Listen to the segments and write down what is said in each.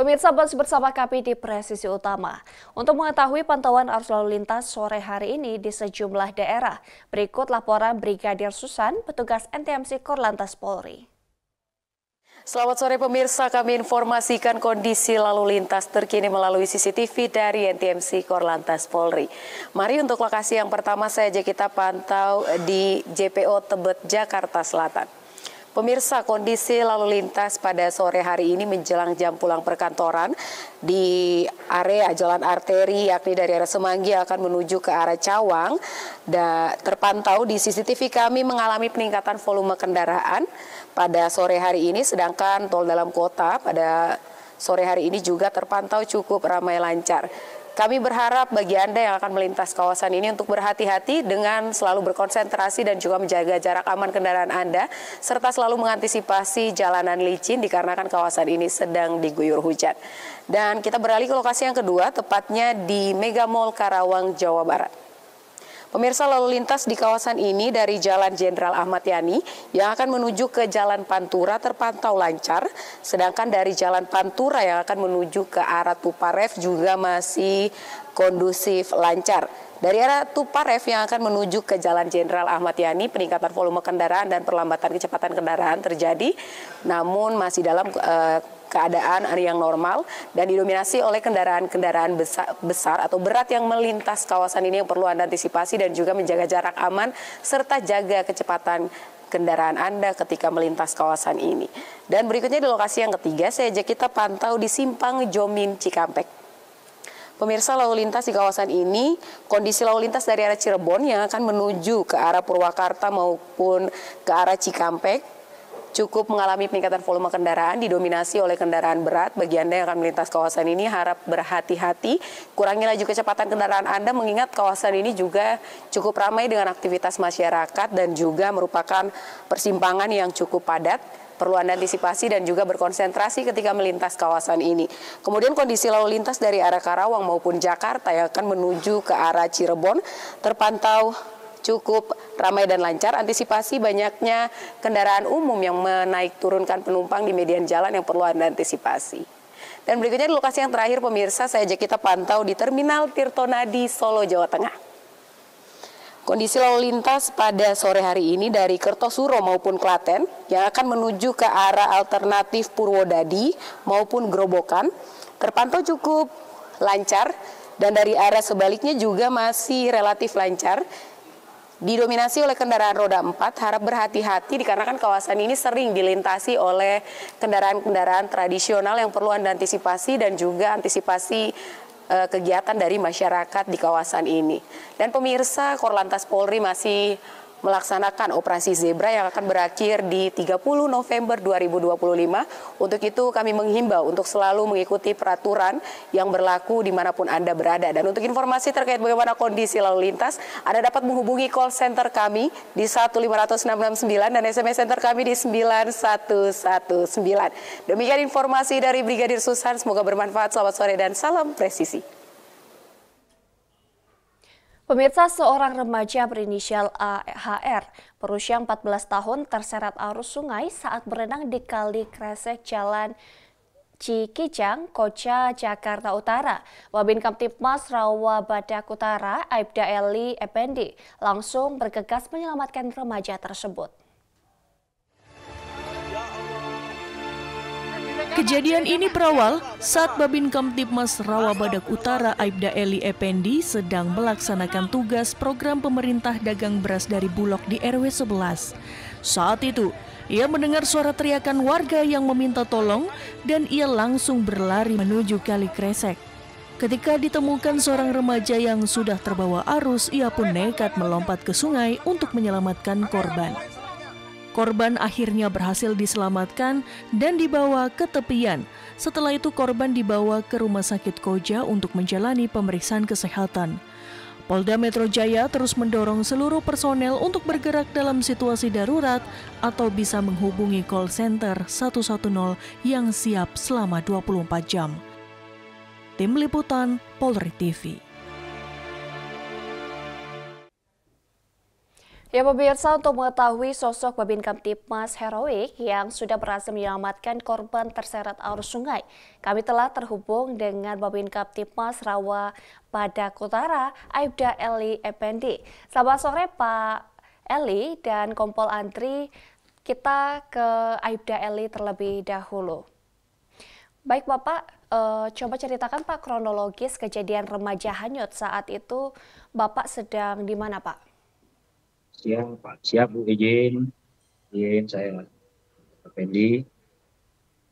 Pemirsa, bersama kami di Presisi Utama. Untuk mengetahui pantauan arus lalu lintas sore hari ini di sejumlah daerah, berikut laporan Brigadir Susan, petugas NTMC Korlantas Polri. Selamat sore pemirsa, kami informasikan kondisi lalu lintas terkini melalui CCTV dari NTMC Korlantas Polri. Mari untuk lokasi yang pertama saja kita pantau di JPO Tebet, Jakarta Selatan. Pemirsa, kondisi lalu lintas pada sore hari ini menjelang jam pulang perkantoran di area jalan arteri yakni dari arah Semanggi akan menuju ke arah Cawang. Terpantau di CCTV kami mengalami peningkatan volume kendaraan pada sore hari ini, sedangkan tol dalam kota pada sore hari ini juga terpantau cukup ramai lancar. Kami berharap bagi Anda yang akan melintas kawasan ini untuk berhati-hati dengan selalu berkonsentrasi dan juga menjaga jarak aman kendaraan Anda, serta selalu mengantisipasi jalanan licin dikarenakan kawasan ini sedang diguyur hujan. Dan kita beralih ke lokasi yang kedua, tepatnya di Mega Mall Karawang, Jawa Barat. Pemirsa, lalu lintas di kawasan ini dari Jalan Jenderal Ahmad Yani yang akan menuju ke Jalan Pantura terpantau lancar, sedangkan dari Jalan Pantura yang akan menuju ke arah Tuparef juga masih kondusif lancar. Dari arah Tuparef yang akan menuju ke Jalan Jenderal Ahmad Yani, peningkatan volume kendaraan dan perlambatan kecepatan kendaraan terjadi, namun masih dalam keadaan yang normal dan didominasi oleh kendaraan-kendaraan besar atau berat yang melintas kawasan ini yang perlu Anda antisipasi dan juga menjaga jarak aman serta jaga kecepatan kendaraan Anda ketika melintas kawasan ini. Dan berikutnya di lokasi yang ketiga, saya ajak kita pantau di Simpang Jomin Cikampek. Pemirsa, lalu lintas di kawasan ini, kondisi lalu lintas dari arah Cirebon yang akan menuju ke arah Purwakarta maupun ke arah Cikampek cukup mengalami peningkatan volume kendaraan didominasi oleh kendaraan berat. Bagi Anda yang akan melintas kawasan ini harap berhati-hati, kurangi laju kecepatan kendaraan Anda mengingat kawasan ini juga cukup ramai dengan aktivitas masyarakat dan juga merupakan persimpangan yang cukup padat. Perlu Anda antisipasi dan juga berkonsentrasi ketika melintas kawasan ini. Kemudian kondisi lalu lintas dari arah Karawang maupun Jakarta yang akan menuju ke arah Cirebon terpantau cukup ramai dan lancar. Antisipasi banyaknya kendaraan umum yang menaik turunkan penumpang di median jalan yang perlu Anda antisipasi. Dan berikutnya di lokasi yang terakhir pemirsa, saya ajak kita pantau di Terminal Tirtonadi, Solo, Jawa Tengah. Kondisi lalu lintas pada sore hari ini dari Kertosuro maupun Klaten yang akan menuju ke arah alternatif Purwodadi maupun Grobogan terpantau cukup lancar dan dari arah sebaliknya juga masih relatif lancar. Didominasi oleh kendaraan roda 4, harap berhati-hati dikarenakan kawasan ini sering dilintasi oleh kendaraan-kendaraan tradisional yang perlu Anda antisipasi dan juga antisipasi kegiatan dari masyarakat di kawasan ini. Dan pemirsa, Korlantas Polri masih melaksanakan operasi Zebra yang akan berakhir di 30 November 2025. Untuk itu kami menghimbau untuk selalu mengikuti peraturan yang berlaku dimanapun Anda berada. Dan untuk informasi terkait bagaimana kondisi lalu lintas, Anda dapat menghubungi call center kami di 15669 dan SMS center kami di 9119. Demikian informasi dari Brigadir Susan, semoga bermanfaat. Selamat sore dan salam presisi. Pemirsa, seorang remaja berinisial AHR berusia 14 tahun terseret arus sungai saat berenang di Kali Kresek Jalan Cikijang, Koja, Jakarta Utara. Babin Kamtibmas Rawa Badak Utara, Aibda Eli Effendi, langsung bergegas menyelamatkan remaja tersebut. Kejadian ini berawal saat Babin Kamtibmas Rawa Badak Utara Aibda Eli Effendi sedang melaksanakan tugas program pemerintah dagang beras dari Bulog di RW 11. Saat itu, ia mendengar suara teriakan warga yang meminta tolong dan ia langsung berlari menuju Kali Kresek. Ketika ditemukan seorang remaja yang sudah terbawa arus, ia pun nekat melompat ke sungai untuk menyelamatkan korban. Korban akhirnya berhasil diselamatkan dan dibawa ke tepian. Setelah itu korban dibawa ke Rumah Sakit Koja untuk menjalani pemeriksaan kesehatan. Polda Metro Jaya terus mendorong seluruh personel untuk bergerak dalam situasi darurat atau bisa menghubungi call center 110 yang siap selama 24 jam. Tim Liputan Polri TV. Ya pemirsa, untuk mengetahui sosok Babin Kamtibmas heroik yang sudah berhasil menyelamatkan korban terseret arus sungai, kami telah terhubung dengan Babin Kamtibmas Rawa Badak Utara, Aibda Eli Effendi. Selamat sore Pak Eli dan Kompol Andri, kita ke Aibda Eli terlebih dahulu. Baik Bapak, coba ceritakan Pak kronologis kejadian remaja hanyut saat itu. Bapak sedang di mana Pak? Siap, Pak. Siap, Bu. Izin saya Effendi,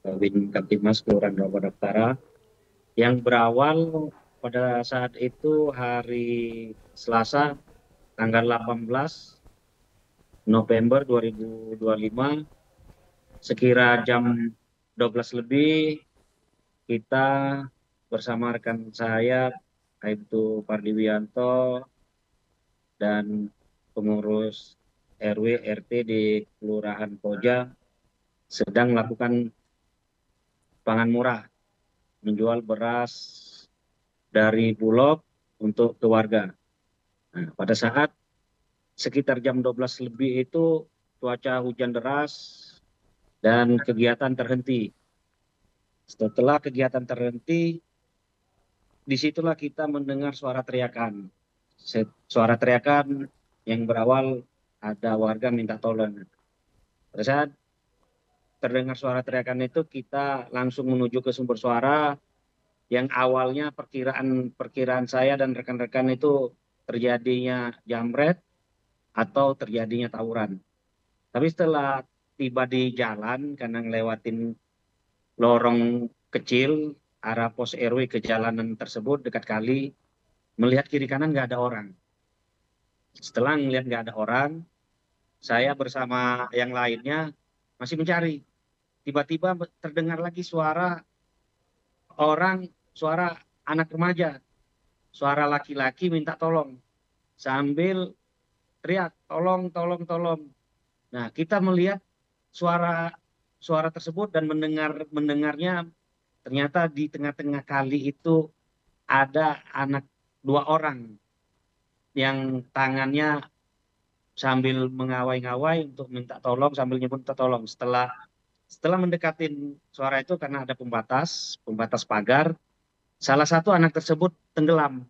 Babin Kamtibmas Kelurahan Rawa Badak Utara, yang berawal pada saat itu hari Selasa, tanggal 18 November 2025, sekira jam 12 lebih, kita bersama rekan saya, Aibtu Pardiwianto, dan pengurus RW RT di Kelurahan Koja sedang melakukan pangan murah, menjual beras dari Bulog untuk ke warga. Nah, pada saat sekitar jam 12 lebih itu cuaca hujan deras dan kegiatan terhenti. Setelah kegiatan terhenti, disitulah kita mendengar suara teriakan. Suara teriakan yang berawal ada warga minta tolong. Pada saat terdengar suara teriakan itu, kita langsung menuju ke sumber suara yang awalnya perkiraan saya dan rekan-rekan itu terjadinya jamret atau terjadinya tawuran. Tapi setelah tiba di jalan karena ngelewatin lorong kecil arah pos RW ke jalanan tersebut dekat kali, melihat kiri kanan nggak ada orang. Setelah melihat nggak ada orang, saya bersama yang lainnya masih mencari. Tiba-tiba terdengar lagi suara suara anak remaja, suara laki-laki minta tolong sambil teriak, tolong, tolong, tolong. Nah, kita melihat suara tersebut dan mendengarnya ternyata di tengah-tengah kali itu ada anak 2 orang yang tangannya sambil mengawai-ngawai untuk minta tolong, sambil nyebut minta tolong. Setelah mendekatin suara itu karena ada pembatas pagar, salah satu anak tersebut tenggelam.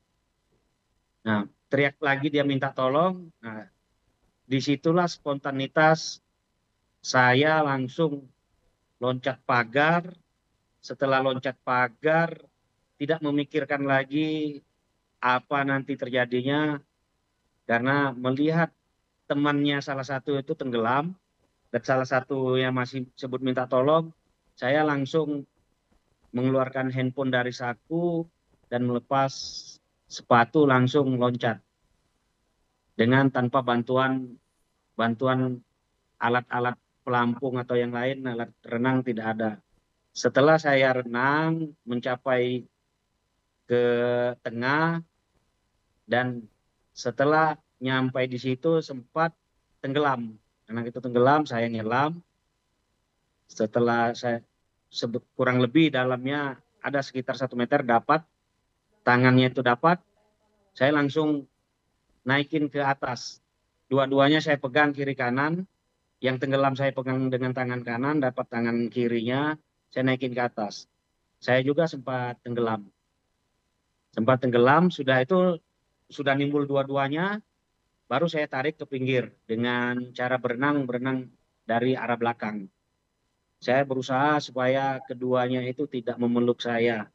Nah, teriak lagi dia minta tolong. Nah, disitulah spontanitas saya langsung loncat pagar. Setelah loncat pagar, tidak memikirkan lagi apa nanti terjadinya, karena melihat temannya salah satu itu tenggelam dan salah satu yang masih sebut minta tolong, saya langsung mengeluarkan handphone dari saku dan melepas sepatu langsung loncat dengan tanpa bantuan alat-alat pelampung atau yang lain, alat renang tidak ada. Setelah saya renang mencapai ke tengah dan setelah nyampai di situ sempat tenggelam. Karena itu tenggelam, saya nyelam. Setelah saya sebut kurang lebih dalamnya ada sekitar 1 meter dapat, tangannya itu dapat, saya langsung naikin ke atas. Dua-duanya saya pegang kiri kanan, yang tenggelam saya pegang dengan tangan kanan, dapat tangan kirinya, saya naikin ke atas. Saya juga sempat tenggelam. Sudah nimbul dua-duanya, baru saya tarik ke pinggir dengan cara berenang dari arah belakang. Saya berusaha supaya keduanya itu tidak memeluk saya,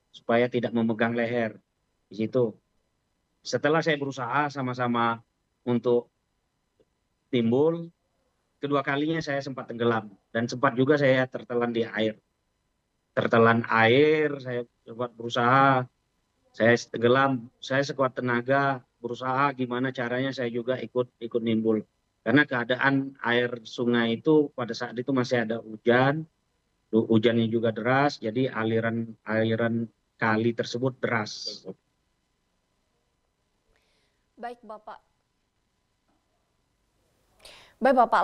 supaya tidak memegang leher di situ. Setelah saya berusaha sama-sama untuk timbul, kedua kalinya saya sempat tenggelam dan sempat juga saya tertelan di air. Tertelan air, saya sempat berusaha, saya tenggelam, saya sekuat tenaga berusaha gimana caranya saya juga ikut nimbul. Karena keadaan air sungai itu pada saat itu masih ada hujannya juga deras, jadi aliran kali tersebut deras. Baik Bapak.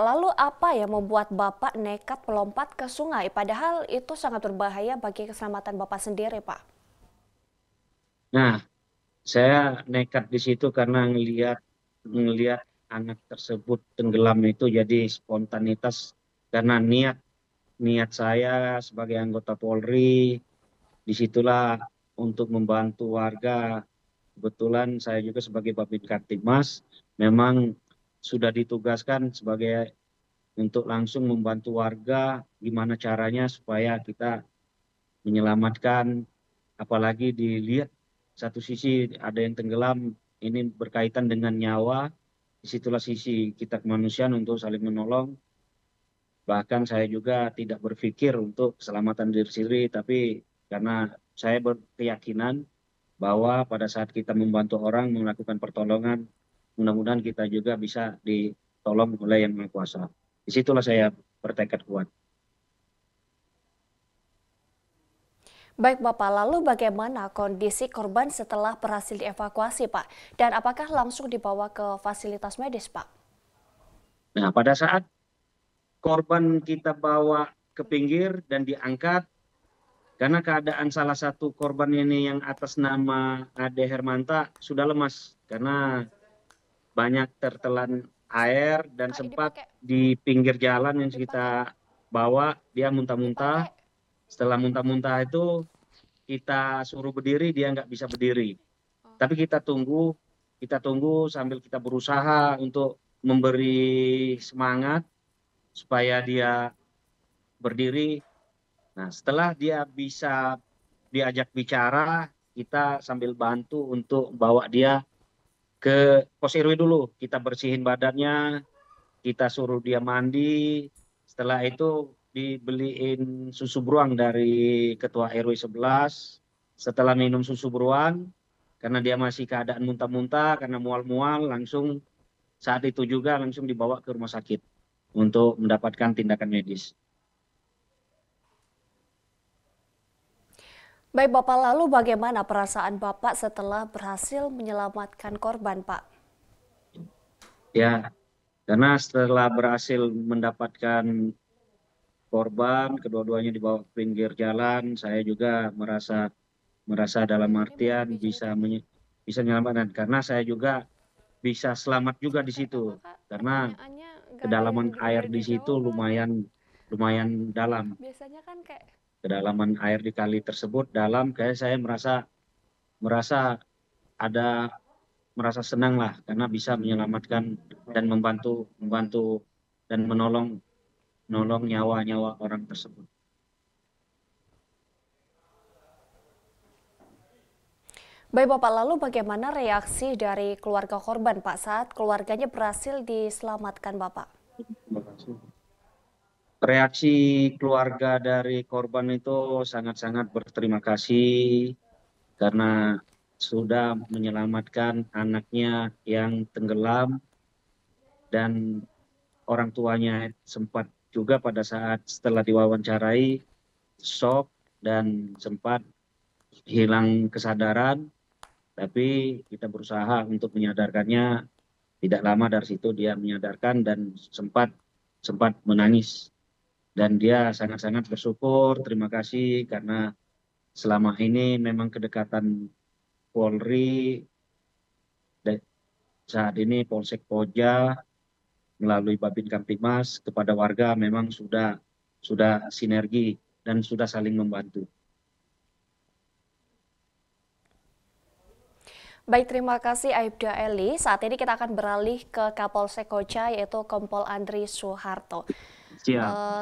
Lalu apa yang membuat Bapak nekat melompat ke sungai? Padahal itu sangat berbahaya bagi keselamatan Bapak sendiri, Pak. Nah, saya nekat di situ karena ngelihat anak tersebut tenggelam itu jadi spontanitas karena niat saya sebagai anggota Polri, disitulah untuk membantu warga. Kebetulan saya juga sebagai Babin Kamtibmas memang sudah ditugaskan sebagai untuk langsung membantu warga gimana caranya supaya kita menyelamatkan, apalagi dilihat satu sisi ada yang tenggelam, ini berkaitan dengan nyawa, disitulah sisi kita kemanusiaan untuk saling menolong. Bahkan saya juga tidak berpikir untuk keselamatan diri sendiri, tapi karena saya berkeyakinan bahwa pada saat kita membantu orang melakukan pertolongan, mudah-mudahan kita juga bisa ditolong oleh Yang Maha Kuasa. Disitulah saya bertekad kuat. Baik Bapak, lalu bagaimana kondisi korban setelah berhasil dievakuasi Pak? Dan apakah langsung dibawa ke fasilitas medis Pak? Nah, pada saat korban kita bawa ke pinggir dan diangkat, karena keadaan salah satu korban ini yang atas nama Ade Hermanta sudah lemas karena banyak tertelan air dan sempat di pinggir jalan yang kita bawa dia muntah-muntah. Setelah muntah-muntah itu kita suruh berdiri, dia nggak bisa berdiri. Tapi kita tunggu sambil kita berusaha untuk memberi semangat supaya dia berdiri. Nah, setelah dia bisa diajak bicara, kita sambil bantu untuk bawa dia ke pos RW dulu. Kita bersihin badannya, kita suruh dia mandi. Setelah itu dibeliin susu beruang dari ketua RW 11. Setelah minum susu beruang, karena dia masih keadaan muntah-muntah, karena mual-mual, langsung saat itu juga langsung dibawa ke rumah sakit untuk mendapatkan tindakan medis. Baik Bapak, lalu bagaimana perasaan Bapak setelah berhasil menyelamatkan korban Pak? Ya, karena setelah berhasil mendapatkan korban, kedua-duanya dibawa ke pinggir jalan, saya juga merasa dalam artian bisa menyelamatkan, karena saya juga bisa selamat juga di situ, karena kedalaman air di situ lumayan dalam. Biasanya kan kayak Kedalaman air di kali tersebut dalam, kayak saya merasa senang lah karena bisa menyelamatkan dan membantu dan menolong nyawa orang tersebut. Baik Bapak, lalu bagaimana reaksi dari keluarga korban Pak saat keluarganya berhasil diselamatkan Bapak? Reaksi keluarga dari korban itu sangat-sangat berterima kasih karena sudah menyelamatkan anaknya yang tenggelam, dan orang tuanya sempat juga pada saat setelah diwawancarai shock dan sempat hilang kesadaran, tapi kita berusaha untuk menyadarkannya. Tidak lama dari situ dia menyadarkan dan sempat menangis. Dan dia sangat-sangat bersyukur, terima kasih karena selama ini memang kedekatan Polri saat ini Polsek Koja melalui Babin Kamtibmas kepada warga memang sudah sinergi dan sudah saling membantu. Baik, terima kasih Aibda Eli. Saat ini kita akan beralih ke Kapolsek Koja yaitu Kompol Andri Suharto.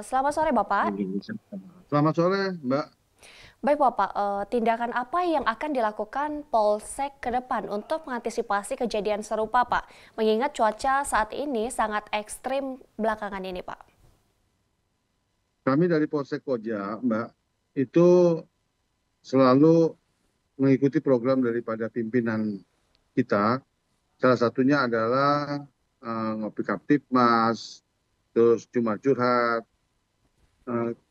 Selamat sore Bapak. Selamat sore Mbak. Baik Bapak, tindakan apa yang akan dilakukan Polsek ke depan untuk mengantisipasi kejadian serupa Pak? Mengingat cuaca saat ini sangat ekstrim belakangan ini Pak. Kami dari Polsek Koja Mbak, itu selalu mengikuti program daripada pimpinan kita. Salah satunya adalah ngopi Kamtibmas, terus Jumat Curhat.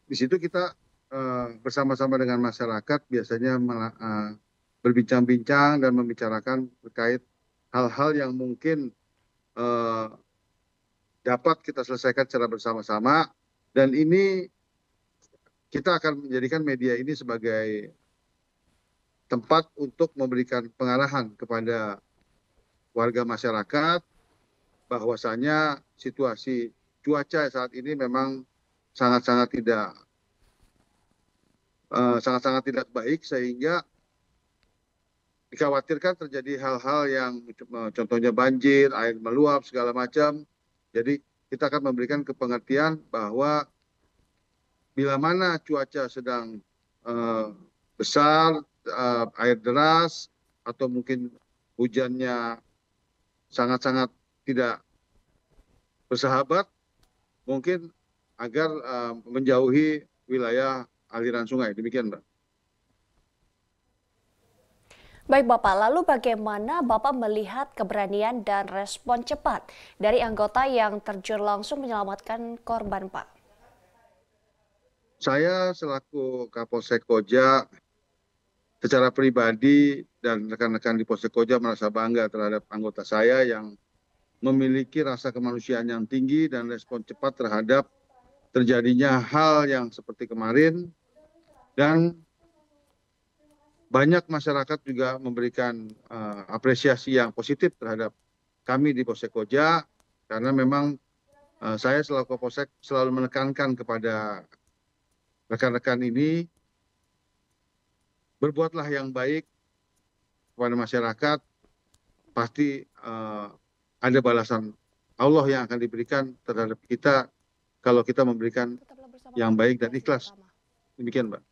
Di situ kita bersama-sama dengan masyarakat biasanya berbincang-bincang dan membicarakan terkait hal-hal yang mungkin dapat kita selesaikan secara bersama-sama, dan ini kita akan menjadikan media ini sebagai tempat untuk memberikan pengarahan kepada warga masyarakat bahwasanya situasi cuaca saat ini memang sangat-sangat tidak baik, sehingga dikhawatirkan terjadi hal-hal yang contohnya banjir, air meluap, segala macam. Jadi kita akan memberikan kepengertian bahwa bila mana cuaca sedang besar, air deras, atau mungkin hujannya sangat-sangat tidak bersahabat, mungkin agar menjauhi wilayah aliran sungai. Demikian, Mbak. Baik Bapak, lalu bagaimana Bapak melihat keberanian dan respon cepat dari anggota yang terjun langsung menyelamatkan korban, Pak? Saya selaku Kapolsek Koja secara pribadi dan rekan-rekan di Polsek Koja merasa bangga terhadap anggota saya yang memiliki rasa kemanusiaan yang tinggi dan respon cepat terhadap terjadinya hal yang seperti kemarin, dan banyak masyarakat juga memberikan apresiasi yang positif terhadap kami di Polsek Koja, karena memang saya selaku Kapolsek selalu menekankan kepada rekan-rekan ini, berbuatlah yang baik kepada masyarakat, pasti ada balasan Allah yang akan diberikan terhadap kita kalau kita memberikan yang baik dan ikhlas. Demikian, Mbak.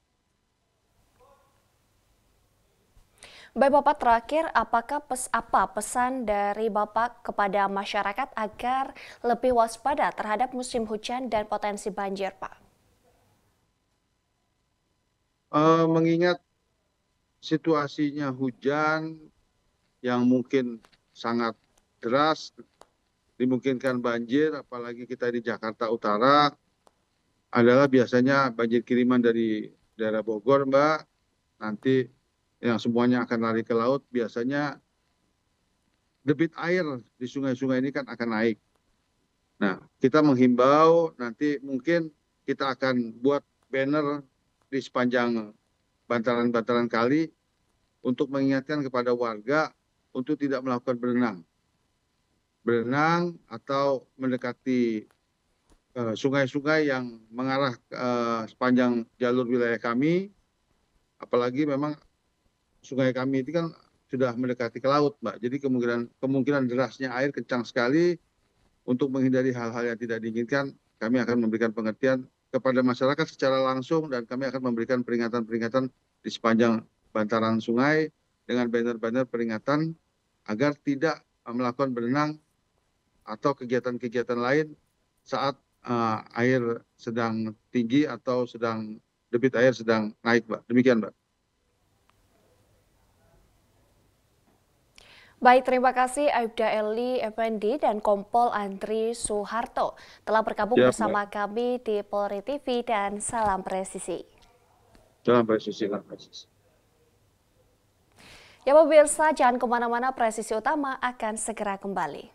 Baik Bapak, terakhir apakah pesan dari Bapak kepada masyarakat agar lebih waspada terhadap musim hujan dan potensi banjir, Pak? Mengingat situasinya hujan yang mungkin sangat deras, dimungkinkan banjir, apalagi kita di Jakarta Utara, adalah biasanya banjir kiriman dari daerah Bogor, Mbak. Nanti yang semuanya akan lari ke laut, biasanya debit air di sungai-sungai ini kan akan naik. Nah, kita menghimbau, nanti mungkin kita akan buat banner di sepanjang bantaran-bantaran kali untuk mengingatkan kepada warga untuk tidak melakukan berenang atau mendekati sungai-sungai yang mengarah sepanjang jalur wilayah kami, apalagi memang sungai kami itu kan sudah mendekati ke laut, Mbak. Jadi kemungkinan derasnya air kencang sekali. Untuk menghindari hal-hal yang tidak diinginkan, kami akan memberikan pengertian kepada masyarakat secara langsung, dan kami akan memberikan peringatan-peringatan di sepanjang bantaran sungai dengan banner-banner peringatan agar tidak melakukan berenang atau kegiatan-kegiatan lain saat air sedang tinggi atau debit air sedang naik, Mbak. Demikian, Mbak. Baik, terima kasih Aibda Eli Effendi dan Kompol Andri Soeharto telah bergabung bersama kami di Polri TV, dan salam presisi. Salam presisi, salam presisi. Ya pemirsa, jangan kemana-mana, Presisi Utama akan segera kembali.